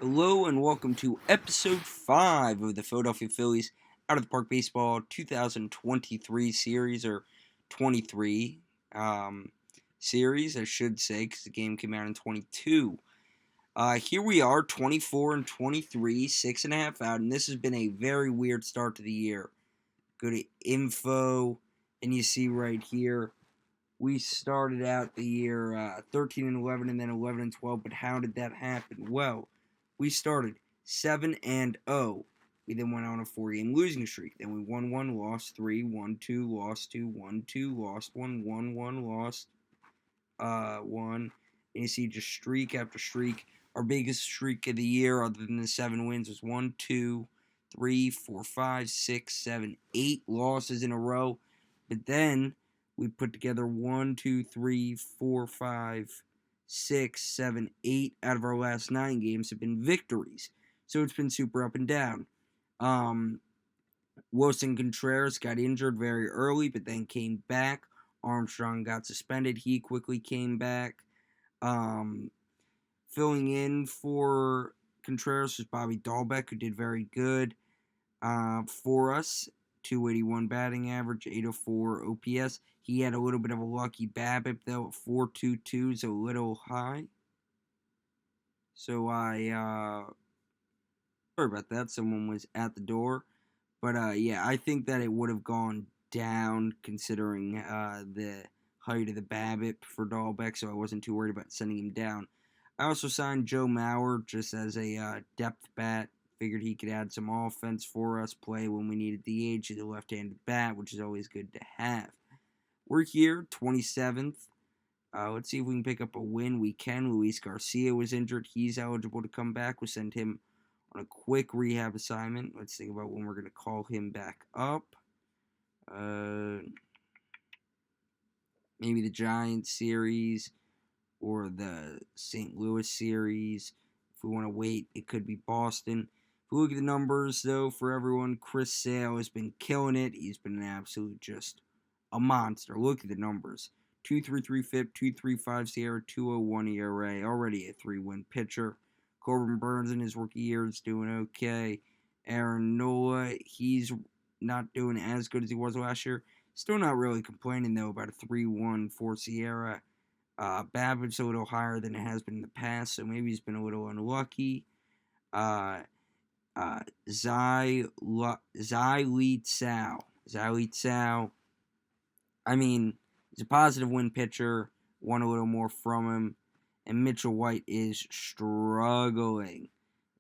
Hello and welcome to episode 5 of the Philadelphia Phillies Out of the Park Baseball 2023 series, or 23 series, I should say, because the game came out in 22. Here we are, 24 and 23, 6.5 out, and this has been a very weird start to the year. Go to info, and you see right here, we started out the year 13 and 11 and then 11 and 12, but how did that happen? Well, we started 7 and 0. We then went on a 4-game losing streak. Then we won 1, lost 3, won 2, lost 2, won 2, lost 1, won 1, lost 1. And you see just streak after streak. Our biggest streak of the year, other than the 7 wins, was 1, 2, 3, 4, 5, 6, 7, 8 losses in a row. But then we put together 1, 2, 3, 4, 5, 6, 7, 8 out of our last 9 games have been victories. So it's been super up and down. Wilson Contreras got injured very early, but then came back. Armstrong got suspended. He quickly came back. Filling in for Contreras was Bobby Dahlbeck, who did very good for us. 281 batting average, 804 OPS. He had a little bit of a lucky BABIP, though, at 4.22 is a little high. So sorry about that. Someone was at the door. But yeah, I think that it would have gone down considering the height of the BABIP for Dahlbeck, so I wasn't too worried about sending him down. I also signed Joe Mauer just as a depth bat. Figured he could add some offense for us, play when we needed the age of the left-handed bat, which is always good to have. We're here, 27th. Let's see if we can pick up a win. We can. Luis Garcia was injured. He's eligible to come back. We'll send him on a quick rehab assignment. Let's think about when we're going to call him back up. Maybe the Giants series or the St. Louis series. If we want to wait, it could be Boston. If we look at the numbers, though, for everyone, Chris Sale has been killing it. He's been an absolute just a monster. Look at the numbers. 2.33 FIP, 2.35 SIERA, 2.01 ERA. Already a 3-win pitcher. Corbin Burns in his rookie year is doing okay. Aaron Nola, he's not doing as good as he was last year. Still not really complaining, though, about a 3.1 for SIERA. BABIP's a little higher than it has been in the past, so maybe he's been a little unlucky. Xyleet Sao. I mean, he's a positive win pitcher. Want a little more from him. And Mitchell White is struggling.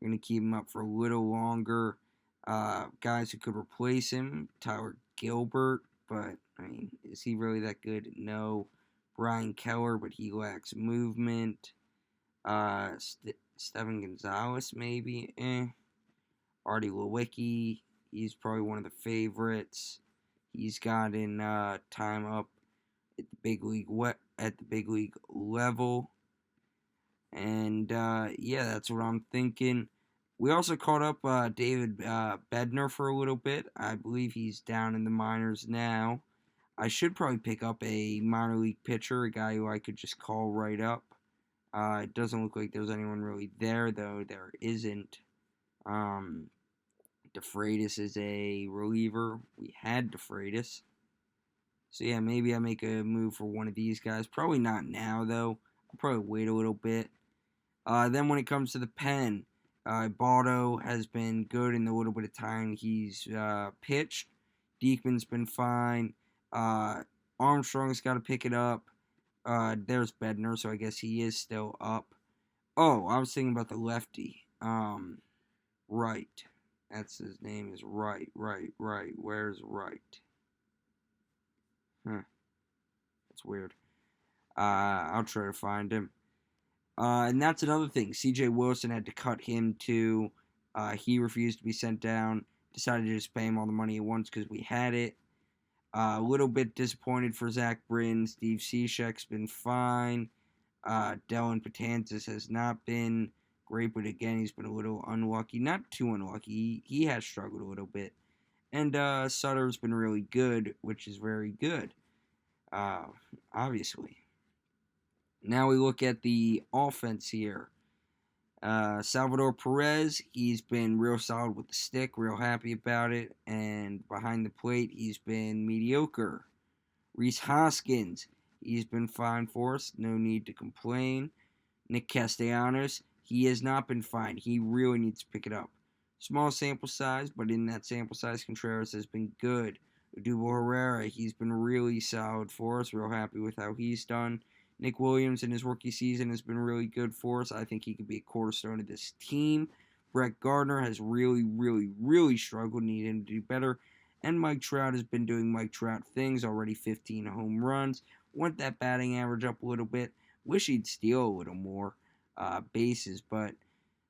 We're going to keep him up for a little longer. Guys who could replace him. Tyler Gilbert. But, I mean, is he really that good? No. Brian Keller, but he lacks movement. Steven Gonzalez, maybe. Artie Lewicki, he's probably one of the favorites. He's gotten time up at the big league level. And yeah, that's what I'm thinking. We also caught up David Bednar for a little bit. I believe he's down in the minors now. I should probably pick up a minor league pitcher, a guy who I could just call right up. It doesn't look like there's anyone really there, though. There isn't. DeFreitas is a reliever. We had DeFreitas. So yeah, maybe I make a move for one of these guys. Probably not now, though. I'll probably wait a little bit. Then when it comes to the pen, Baldo has been good in the little bit of time he's pitched. Diekman's been fine. Armstrong's got to pick it up. There's Bednar, so I guess he is still up. Oh, I was thinking about the lefty. Wright. That's his name is Wright. Where's Wright? That's weird. I'll try to find him. And that's another thing. C.J. Wilson had to cut him too. He refused to be sent down. Decided to just pay him all the money at once because we had it. A little bit disappointed for Zach Britton. Steve Cishek's been fine. Dylan Betances has not been great, but again, he's been a little unlucky. Not too unlucky. He has struggled a little bit. And Sutter's been really good, which is very good. Obviously. Now we look at the offense here. Salvador Perez, he's been real solid with the stick, real happy about it. And behind the plate, he's been mediocre. Rhys Hoskins, he's been fine for us. No need to complain. Nick Castellanos, he has not been fine. He really needs to pick it up. Small sample size, but in that sample size, Contreras has been good. Odubel Herrera, he's been really solid for us. Real happy with how he's done. Nick Williams in his rookie season has been really good for us. I think he could be a cornerstone of this team. Brett Gardner has really struggled. Need him to do better. And Mike Trout has been doing Mike Trout things. Already 15 home runs. Want that batting average up a little bit. Wish he'd steal a little more bases, but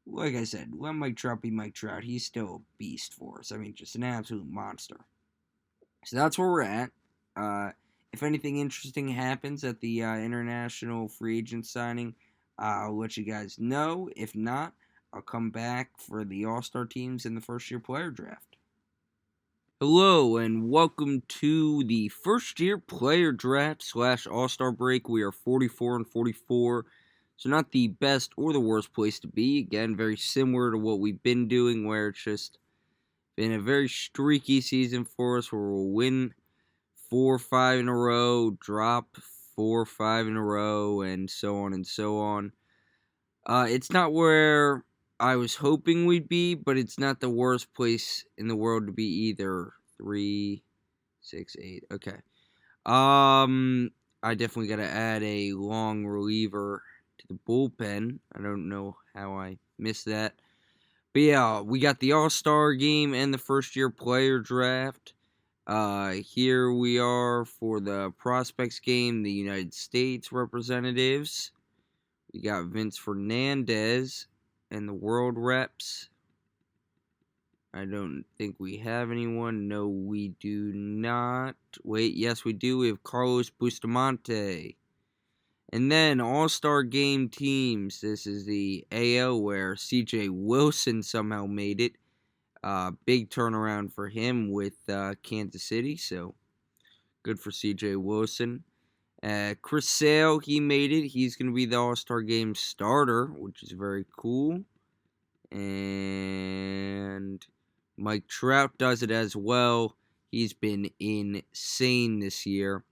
like I said, let Mike Trout be Mike Trout. He's still a beast for us. I mean, just an absolute monster. So that's where we're at. If anything interesting happens at the international free agent signing, I'll let you guys know. If not, I'll come back for the All-Star teams in the first-year player draft. Hello, and welcome to the first-year player draft / All-Star break. We are 44 and 44, so not the best or the worst place to be. Again, very similar to what we've been doing, where it's just been a very streaky season for us, where we'll win 4 or 5 in a row, drop 4 or 5 in a row, and so on and so on. It's not where I was hoping we'd be, but it's not the worst place in the world to be either. 3, 6, 8. Okay. I definitely got to add a long reliever to the bullpen. I don't know how I missed that. But yeah, we got the All-Star game and the first-year player draft. Here we are for the prospects game, the United States representatives. We got Vince Fernandez and the world reps. I don't think we have anyone. No, we do not. Wait, yes, we do. We have Carlos Bustamante. And then All-Star Game teams. This is the AL where CJ Wilson somehow made it. Big turnaround for him with Kansas City, so good for CJ Wilson. Chris Sale, he made it. He's going to be the All-Star Game starter, which is very cool. And Mike Trout does it as well. He's been insane this year.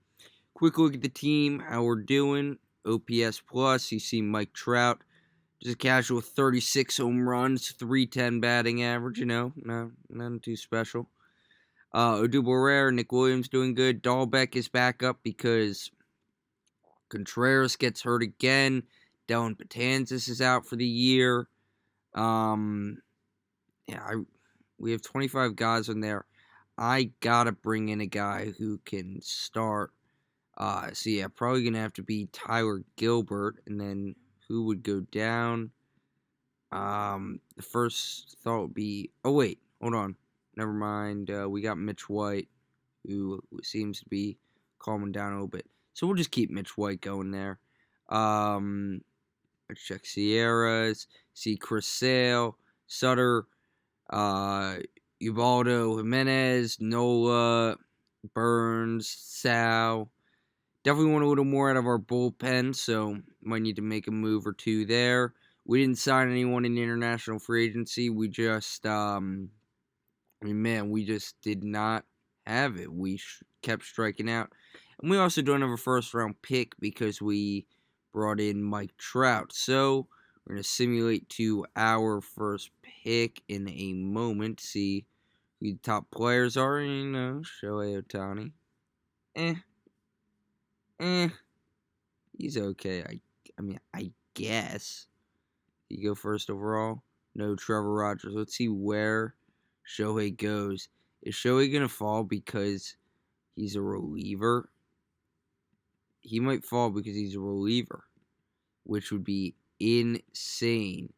Quick look at the team, how we're doing. OPS plus, you see Mike Trout, just a casual 36 home runs, 310 batting average, nothing too special. Odubel Herrera, Nick Williams doing good. Dahlbeck is back up because Contreras gets hurt again. Dellin Betances is out for the year. We have 25 guys in there. I gotta bring in a guy who can start. Probably gonna have to be Tyler Gilbert, and then who would go down? The first thought would be. Oh wait, hold on. Never mind. We got Mitch White, who seems to be calming down a little bit. So we'll just keep Mitch White going there. Let's check Sierras. See Chris Sale, Sutter, Ubaldo Jimenez, Nola, Burns, Sal. Definitely want a little more out of our bullpen, so might need to make a move or two there. We didn't sign anyone in the international free agency. We just, we just did not have it. We kept striking out. And we also don't have a first-round pick because we brought in Mike Trout. So we're going to simulate to our first pick in a moment. See who the top players are. Shohei Ohtani. He's okay. I guess. You go first overall. No, Trevor Rogers. Let's see where Shohei goes. Is Shohei going to fall because he's a reliever? He might fall because he's a reliever, which would be insane.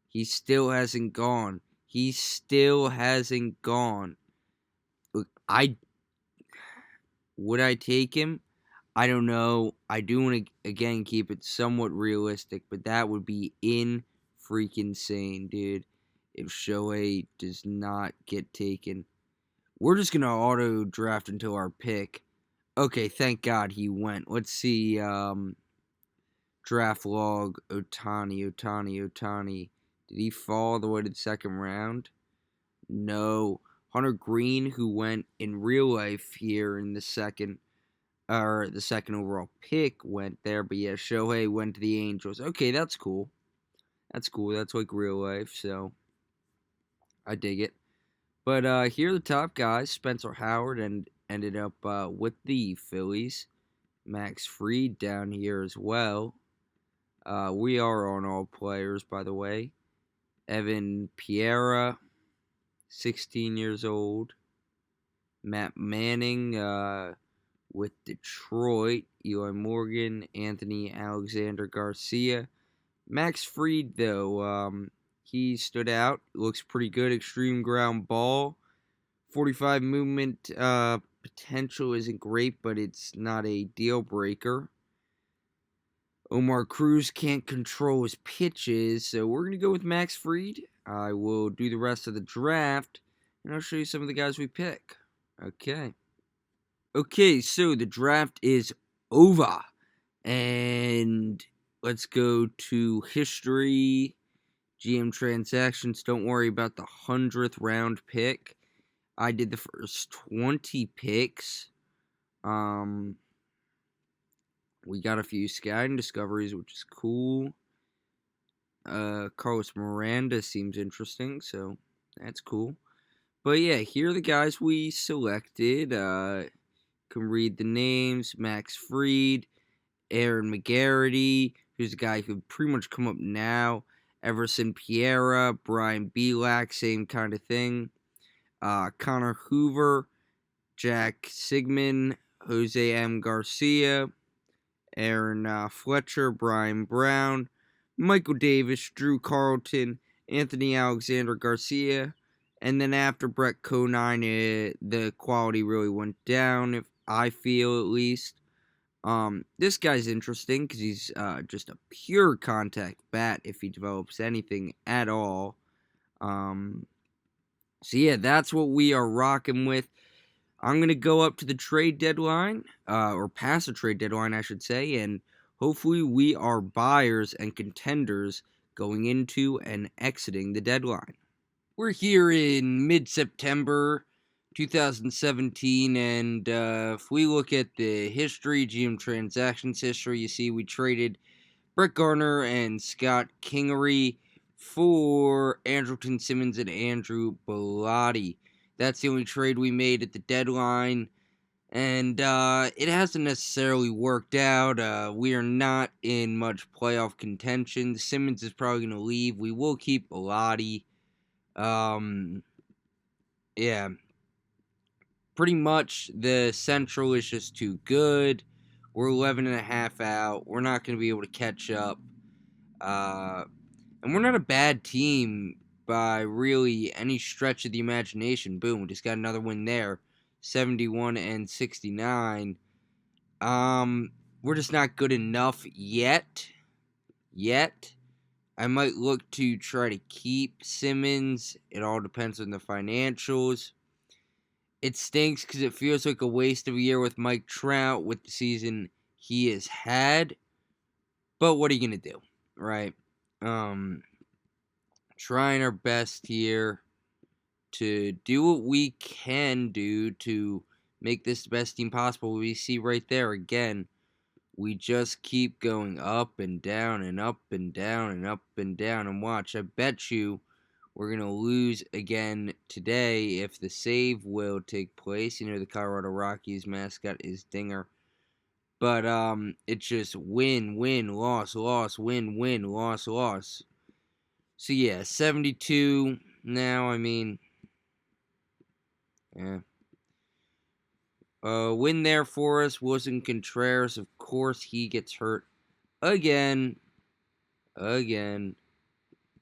He still hasn't gone. Look, would I take him? I don't know. I do want to, again, keep it somewhat realistic, but that would be freaking-sane, dude, if Shohei does not get taken. We're just going to auto-draft until our pick. Okay, thank God he went. Let's see, draft log, Ohtani. Did he fall all the way to the second round? No. Hunter Green, who went in real life here in the second overall pick, went there. But yeah, Shohei went to the Angels. Okay, that's cool. That's cool. That's like real life, so I dig it. But here are the top guys. Spencer Howard ended up with the Phillies. Max Fried down here as well. We are on all players, by the way. Evan Piera, 16 years old. Matt Manning with Detroit. Eli Morgan, Anthony Alexander Garcia. Max Fried, though, he stood out. Looks pretty good. Extreme ground ball. 45 movement potential isn't great, but it's not a deal breaker. Omar Cruz can't control his pitches, so we're going to go with Max Fried. I will do the rest of the draft, and I'll show you some of the guys we pick. Okay, so the draft is over. And let's go to history, GM transactions. Don't worry about the 100th round pick. I did the first 20 picks. We got a few scouting discoveries, which is cool. Carlos Miranda seems interesting, so that's cool. But yeah, here are the guys we selected. Can read the names: Max Fried, Aaron McGarity, who's a guy who could pretty much come up now. Everson Piera, Brian Belak, same kind of thing. Connor Hoover, Jack Sigmund, Jose M. Garcia, Aaron Fletcher, Brian Brown, Michael Davis, Drew Carlton, Anthony Alexander Garcia, and then after Brett Conine, the quality really went down, if I feel at least. This guy's interesting because he's just a pure contact bat if he develops anything at all. So yeah, that's what we are rocking with. I'm going to go up to the trade deadline, or past the trade deadline, I should say, and hopefully we are buyers and contenders going into and exiting the deadline. We're here in mid-September 2017, and if we look at the history, GM transactions history, you see we traded Brett Garner and Scott Kingery for Andrelton Simmons and Andrew Bellotti. That's the only trade we made at the deadline, and it hasn't necessarily worked out. We are not in much playoff contention. Simmons is probably going to leave. We will keep Bellotti. Yeah. Pretty much the Central is just too good. We're 11.5 out. We're not going to be able to catch up. And we're not a bad team by really any stretch of the imagination. Boom, we just got another win there. 71-69. We're just not good enough yet. I might look to try to keep Simmons. It all depends on the financials. It stinks because it feels like a waste of a year with Mike Trout with the season he has had. But what are you going to do, right? Trying our best here to do what we can do to make this the best team possible. We see right there again, we just keep going up and down and up and down and up and down. And watch, I bet you we're going to lose again today if the save will take place. You know, the Colorado Rockies mascot is Dinger. But it's just win, loss, win, loss. So yeah, 72 now, I mean, yeah. Win there for us. Wilson Contreras, of course, he gets hurt again.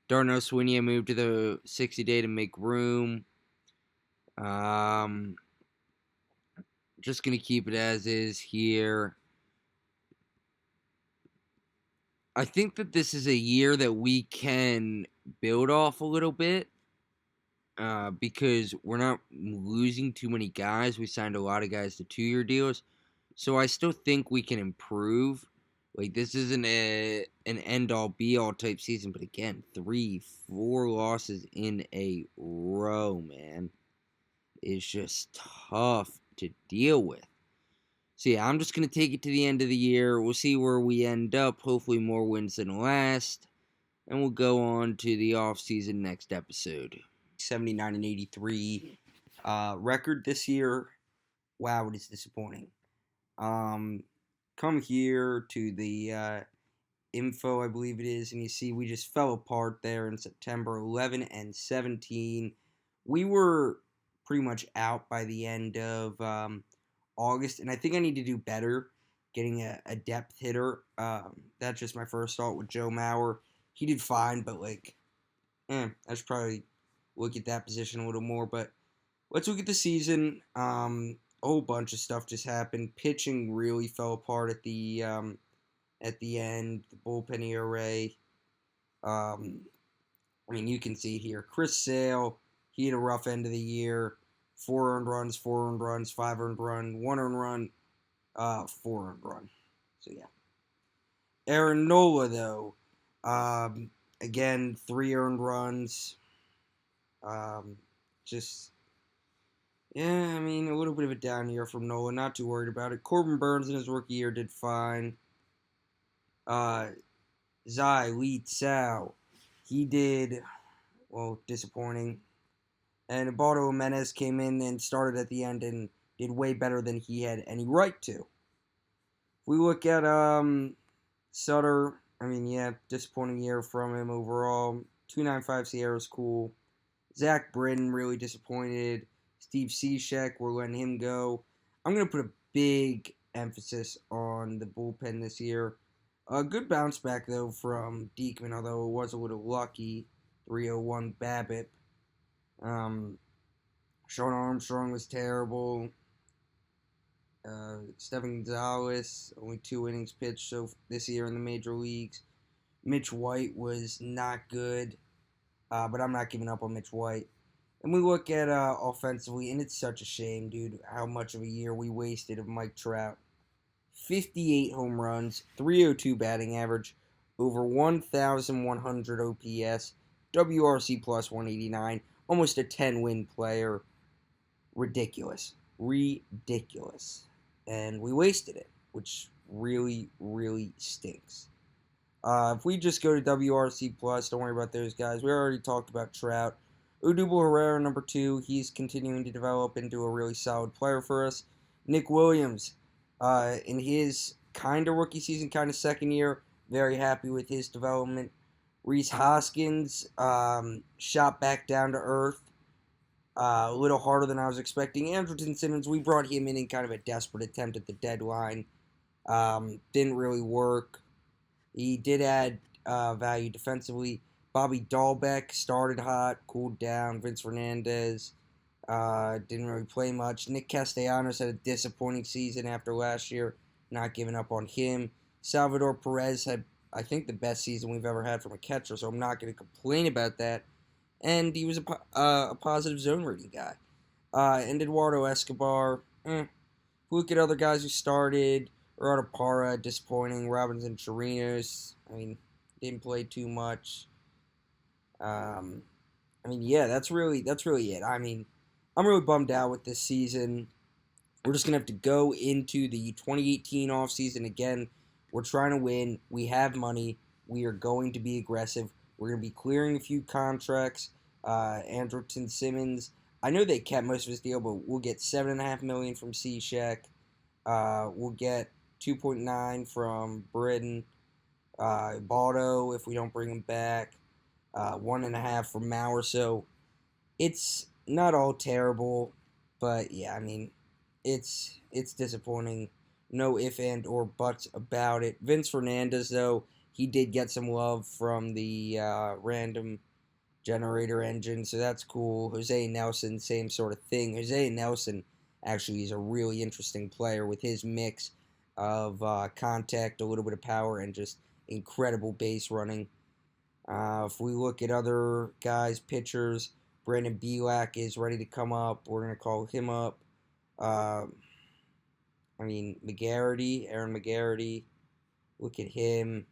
Darnell Sweeney moved to the 60-day to make room. Just going to keep it as is here. I think that this is a year that we can build off a little bit. Because we're not losing too many guys. We signed a lot of guys to 2-year deals. So I still think we can improve. Like, this isn't an end-all, be-all type season, but again, 4 losses in a row, man, is just tough to deal with. So, yeah, I'm just going to take it to the end of the year. We'll see where we end up. Hopefully more wins than last. And we'll go on to the offseason next episode. 79 and 83 record this year. Wow, it is disappointing. Come here to the info, I believe it is, and you see we just fell apart there in September. 11 and 17. We were pretty much out by the end of August, and I think I need to do better getting a depth hitter. That's just my first thought with Joe Mauer. He did fine, but I should probably look at that position a little more. But let's look at the season. A whole bunch of stuff just happened. Pitching really fell apart at the end. The bullpen ERA. You can see here. Chris Sale, he had a rough end of the year. 4 earned runs, 5 earned run, 1 earned run, 4 earned run. So yeah. Aaron Nola though, again 3 earned runs. A little bit of a down year from Nola. Not too worried about it. Corbin Burns in his rookie year did fine. Zai Lee Tsao, he did, disappointing. And Eduardo Jimenez came in and started at the end and did way better than he had any right to. If we look at Sutter, disappointing year from him overall. 2.95 Sierra's cool. Zach Britton, really disappointed. Steve Cishek, we're letting him go. I'm going to put a big emphasis on the bullpen this year. A good bounce back, though, from Diekman, although it was a little lucky. 301 Babbitt. Sean Armstrong was terrible. Stephen Gonzalez, only 2 innings pitched this year in the major leagues. Mitch White was not good, but I'm not giving up on Mitch White. And we look at offensively, and it's such a shame, dude, how much of a year we wasted of Mike Trout. 58 home runs, 302 batting average, over 1,100 OPS, WRC plus 189, almost a 10-win player. Ridiculous. And we wasted it, which really, really stinks. If we just go to WRC plus, don't worry about those guys. We already talked about Trout. Odubel Herrera, number 2, he's continuing to develop into a really solid player for us. Nick Williams, in his kind of rookie season, kind of second year, very happy with his development. Rhys Hoskins, shot back down to earth. A little harder than I was expecting. Andrelton Simmons, we brought him in kind of a desperate attempt at the deadline. Didn't really work. He did add value defensively. Bobby Dahlbeck started hot, cooled down. Vince Fernandez didn't really play much. Nick Castellanos had a disappointing season after last year. Not giving up on him. Salvador Perez had, I think, the best season we've ever had from a catcher, so I'm not going to complain about that. And he was a positive zone rating guy. And Eduardo Escobar, Look at other guys who started. Gerardo Parra, disappointing. Robinson Chirinos, didn't play too much. That's really it. I'm really bummed out with this season. We're just going to have to go into the 2018 offseason again. We're trying to win. We have money. We are going to be aggressive. We're going to be clearing a few contracts. Andrelton Simmons, I know they kept most of his deal, but we'll get $7.5 million from Cishek. We'll get 2.9 from Britton. Baldo, if we don't bring him back. 1.5 from Mauer. So it's not all terrible, but yeah, it's disappointing. No if and or buts about it. Vince Fernandez, though, he did get some love from the random generator engine, so that's cool. Jose Nelson, same sort of thing. Jose Nelson actually is a really interesting player with his mix of contact, a little bit of power, and just incredible base running. If we look at other guys, pitchers, Brandon Bielak is ready to come up. We're going to call him up. Aaron McGarity. Look at him.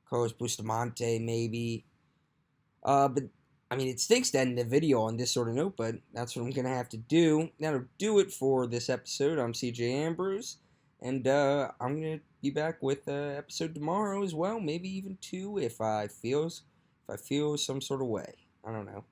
Carlos Bustamante, maybe. But I mean, it stinks to end the video on this sort of note, but that's what I'm gonna have to do. That'll do it for this episode. I'm CJ Ambrose, and I'm gonna be back with an episode tomorrow as well, maybe even two if I feel some sort of way. I don't know.